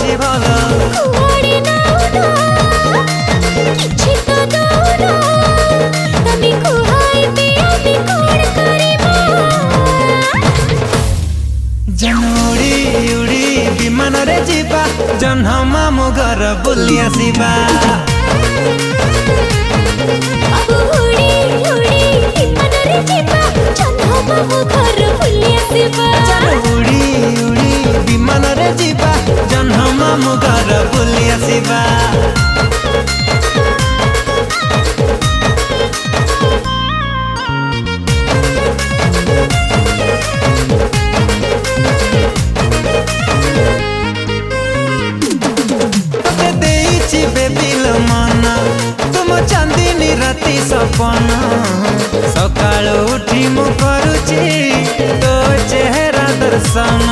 अछि भला कुआडे नाउना किछि तो दौना तमे कुहाइबे आमी कोण करिबा जनोड़ी उड़ी विमान रे जीवा जन्ह मामु घर बुली आसीबा बाबू उड़ी उड़ी विमान रे जीवा जन्ह मामु घर बुली आसीबा उड़ी उड़ी विमान रे जीवा जन्ह मामु घर बुली आसीबा चांदनी राति सपना सकाल उठी मु करुची तो चेहरा दर्शन